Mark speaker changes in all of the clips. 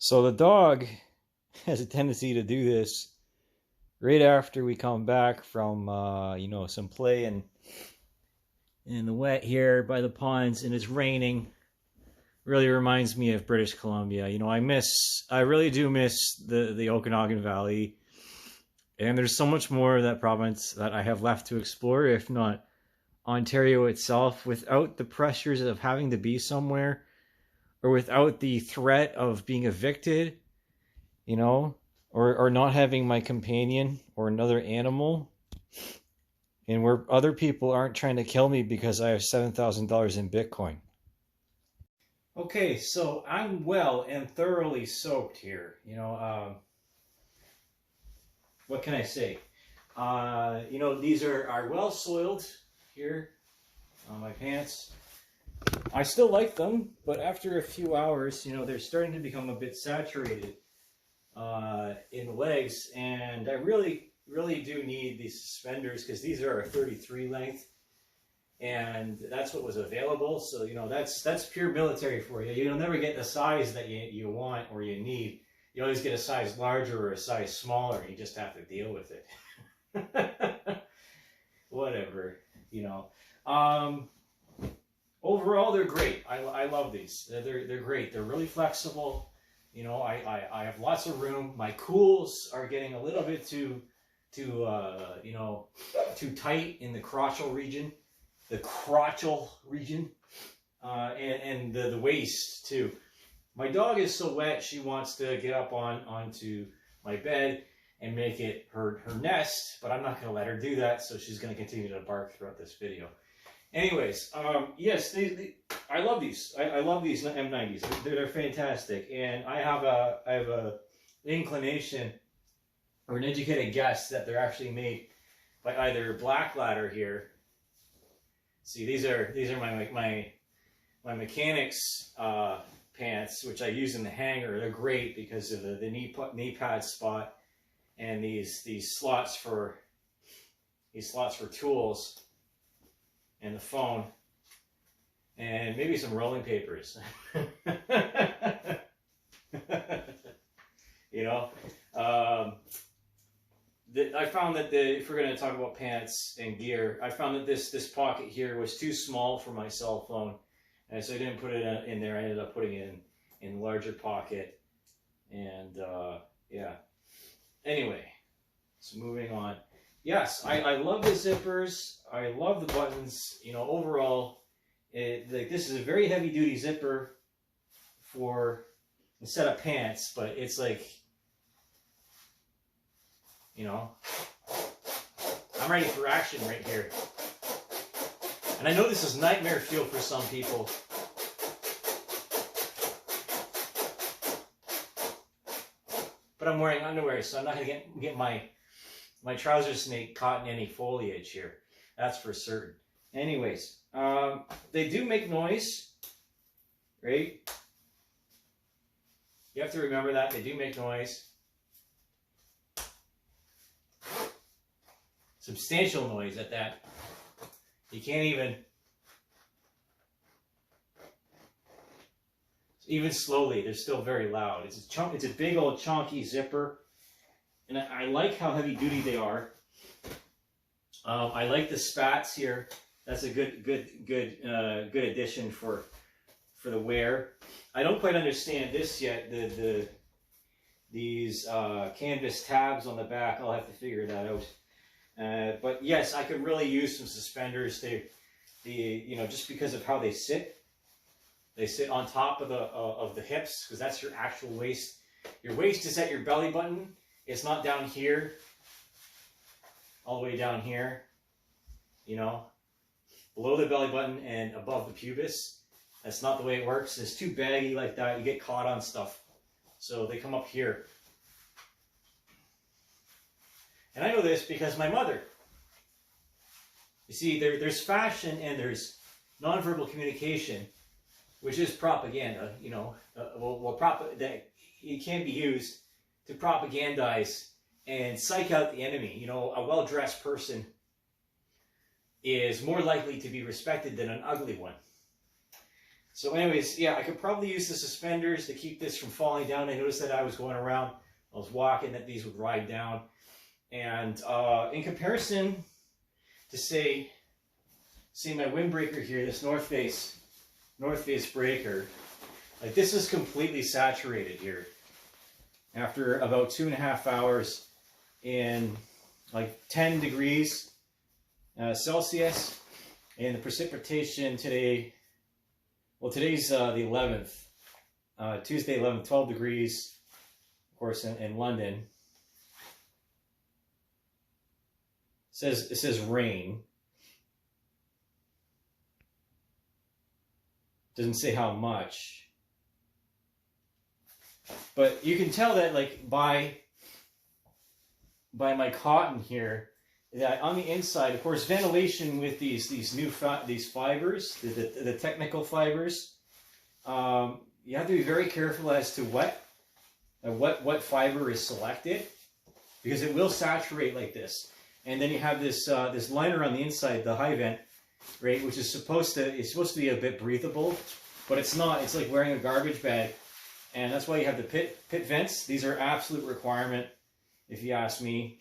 Speaker 1: So the dog has a tendency to do this right after we come back from, some play in the wet here by the ponds, and it's raining. Really reminds me of British Columbia. I really do miss the Okanagan Valley, and there's so much more of that province that I have left to explore, if not Ontario itself, without the pressures of having to be somewhere, or without the threat of being evicted, or not having my companion or another animal, and where other people aren't trying to kill me because I have $7,000 in Bitcoin. Okay, so I'm well and thoroughly soaked here. What can I say? These are well soiled here on my pants. I still like them, but after a few hours, they're starting to become a bit saturated in the legs, and I really do need these suspenders because these are a 33 length, and that's what was available. So that's pure military for you. You'll never get the size that you want or you need. You always get a size larger or a size smaller. You just have to deal with it. Whatever, Overall, they're great. I love these. They're great. They're really flexible. I have lots of room. My cools are getting a little bit too tight in the crotchal region. And the waist too. My dog is so wet, she wants to get up onto my bed and make it her nest, but I'm not going to let her do that, so she's going to continue to bark throughout this video. Anyways, yes, I love these. I love these M90s. They're fantastic, and I have a inclination or an educated guess that they're actually made by either Blackladder here. See, these are my mechanics pants, which I use in the hanger. They're great because of the knee pad spot and these slots for tools and the phone and maybe some rolling papers. I found that if we're going to talk about pants and gear, I found that this pocket here was too small for my cell phone, and so I didn't put it in there. I ended up putting it in a larger pocket, and yeah. Anyway, so moving on. Yes, I love the zippers. I love the buttons. Overall, this is a very heavy duty zipper for a set of pants, but it's like, I'm ready for action right here. And I know this is nightmare fuel for some people. But I'm wearing underwear, so I'm not going to get my trouser snake caught in any foliage here. That's for certain. Anyways, they do make noise, right? You have to remember that. They do make noise. Substantial noise at that. You can't even slowly, they're still very loud. It's a big old chunky zipper, and I like how heavy duty they are. I like the spats here. That's a good addition for the wear. I don't quite understand this yet. These canvas tabs on the back. I'll have to figure that out. But yes, I could really use some suspenders. Just because of how they sit. They sit on top of the hips, because that's your actual waist. Your waist is at your belly button. It's not down here, all the way down here. Below the belly button and above the pubis. That's not the way it works. It's too baggy like that. You get caught on stuff. So they come up here. And I know this because my mother. You see, there's fashion and there's nonverbal communication, which is propaganda. That it can be used to propagandize and psych out the enemy. A well-dressed person is more likely to be respected than an ugly one. So anyways, yeah, I could probably use the suspenders to keep this from falling down. I noticed that I was going around, I was walking, that these would ride down. And in comparison to say my windbreaker here, this North Face breaker, like this is completely saturated here. After about 2.5 hours in like 10 degrees Celsius, and the precipitation today, well, today's the 11th, Tuesday 11th, 12 degrees, of course, in London. It says rain. Doesn't say how much. But you can tell that, like, by my cotton here, that on the inside, of course, ventilation with these fibers, the technical fibers, you have to be very careful as to what fiber is selected, because it will saturate like this. And then you have this this liner on the inside, the high vent, right, which is supposed to be a bit breathable, but it's not. It's like wearing a garbage bag. And that's why you have the pit vents. These are absolute requirement, if you ask me.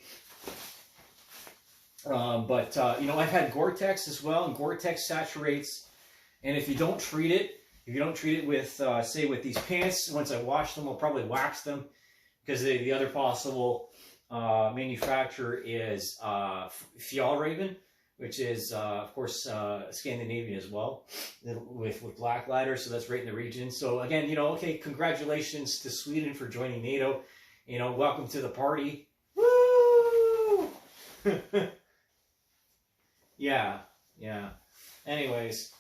Speaker 1: You know, I've had Gore-Tex as well, and Gore-Tex saturates. And if you don't treat it with, say, with these pants, once I wash them, I'll probably wax them, because the other possible manufacturer is Fjallraven, which is, of course, Scandinavian as well, with black ladder, so that's right in the region. So again, you know, okay, congratulations to Sweden for joining NATO. You know, welcome to the party. Woo! Yeah. Anyways,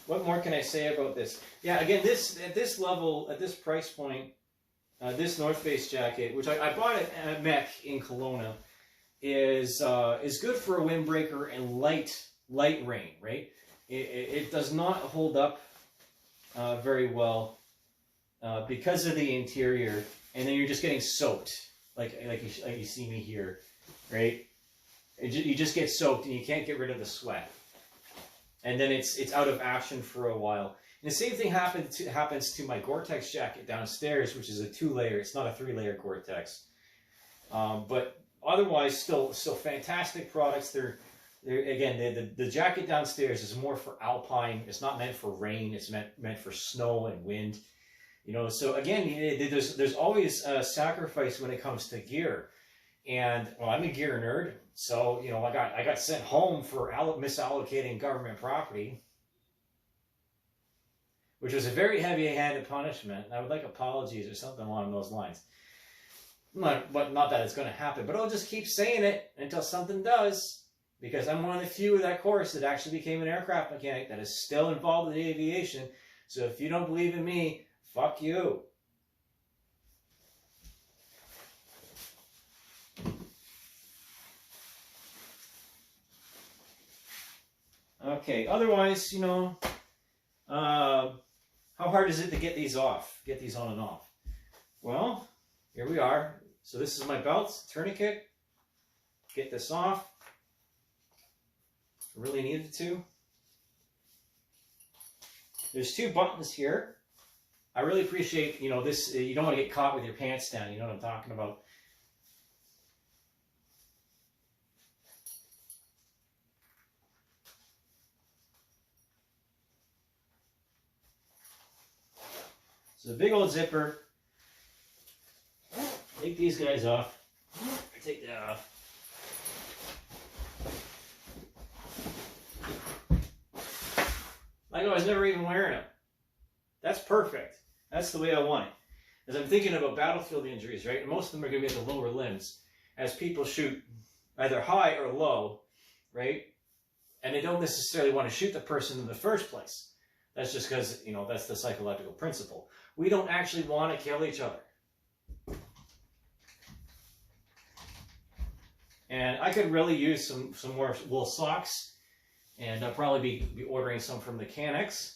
Speaker 1: what more can I say about this? Yeah, again, at this level, at this price point, this North Face jacket, which I bought at Mech in Kelowna, is good for a windbreaker and light rain, right? It does not hold up very well because of the interior, and then you're just getting soaked, like you see me here, right? You just get soaked and you can't get rid of the sweat, and then it's out of action for a while. And the same thing happens to my Gore-Tex jacket downstairs, which is a 2-layer. It's not a 3-layer Gore-Tex, but otherwise still fantastic products. They're again, the jacket downstairs is more for alpine. It's not meant for rain. It's meant for snow and wind. You know, so again, there's always a sacrifice when it comes to gear. And well, I'm a gear nerd, so you know, I got sent home for misallocating government property, which was a very heavy-handed punishment. I would like apologies or something along those lines. But not that it's going to happen, but I'll just keep saying it until something does, because I'm one of the few of that course that actually became an aircraft mechanic that is still involved in aviation. So if you don't believe in me, fuck you. Okay, otherwise, you know, how hard is it to get these off? Get these on and off? Well, here we are. So this is my belt, tourniquet. Get this off. I really needed to. There's 2 buttons here. I really appreciate, you know, this. You don't want to get caught with your pants down. You know what I'm talking about. So the big old zipper. Take these guys off. Take that off. Like I was never even wearing them. That's perfect. That's the way I want it. As I'm thinking about battlefield injuries, right? And most of them are going to be at the lower limbs. As people shoot either high or low, right? And they don't necessarily want to shoot the person in the first place. That's just because, you know, that's the psychological principle. We don't actually want to kill each other. And I could really use some more wool socks. And I'll probably be ordering some from the Canex.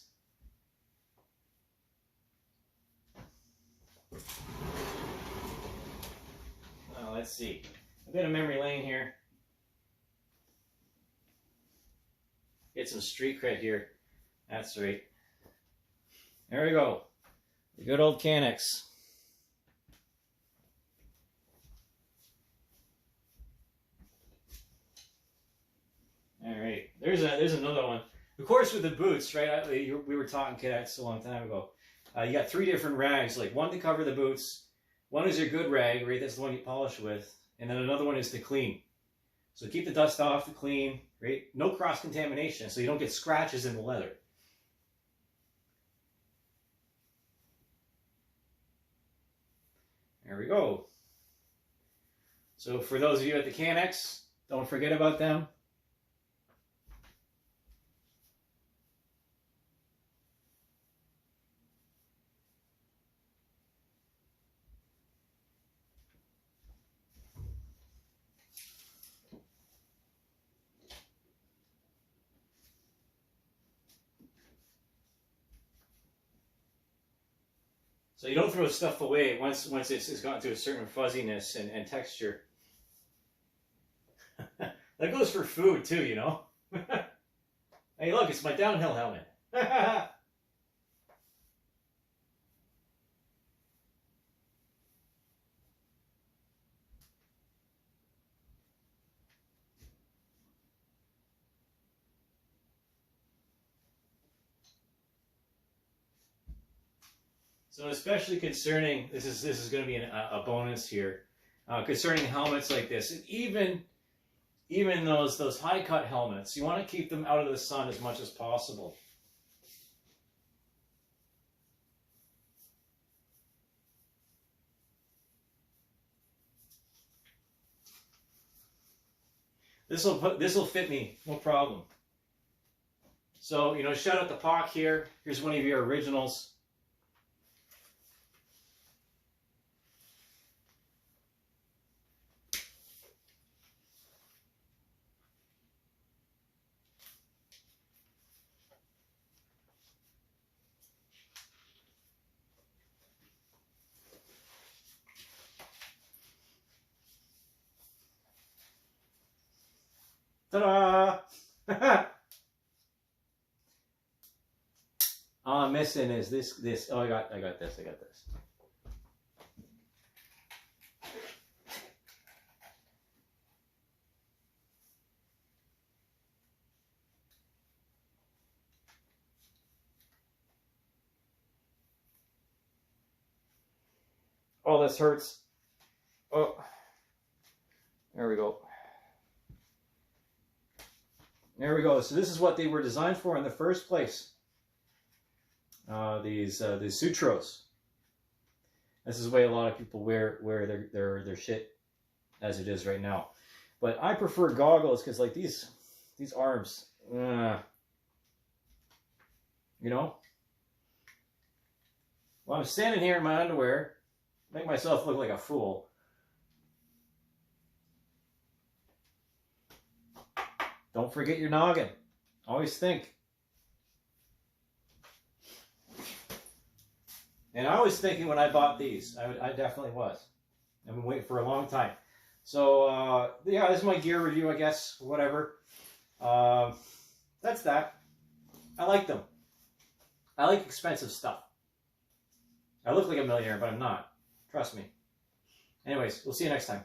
Speaker 1: Let's see. A bit of memory lane here. Get some street cred here. That's right. There we go. The good old Canex. All right, there's another one. Of course, with the boots, right? We were talking cadets a long time ago. You got 3 different rags, like one to cover the boots, one is your good rag, right? That's the one you polish with, and then another one is to clean. So keep the dust off, to clean, right? No cross contamination, so you don't get scratches in the leather. There we go. So for those of you at the Canex, don't forget about them. So you don't throw stuff away once it's gotten to a certain fuzziness and texture. That goes for food too, you know. Hey, look, it's my downhill helmet. So especially concerning, this is going to be a bonus here, concerning helmets like this, and even those high cut helmets, you want to keep them out of the sun as much as possible. This will fit me, no problem. So, you know, shout out to Pock here. Here's one of your originals. Ta-da! All I'm missing is this. Oh, I got this. Oh, this hurts. Oh, there we go. There we go. So this is what they were designed for in the first place. These sutros. This is the way a lot of people wear their shit as it is right now. But I prefer goggles because like these arms, you know. Well, I'm standing here in my underwear, make myself look like a fool. Don't forget your noggin. Always think. And I was thinking when I bought these, I definitely was. I've been waiting for a long time. So, yeah, this is my gear review, I guess, whatever. That's that. I like them. I like expensive stuff. I look like a millionaire, but I'm not. Trust me. Anyways, we'll see you next time.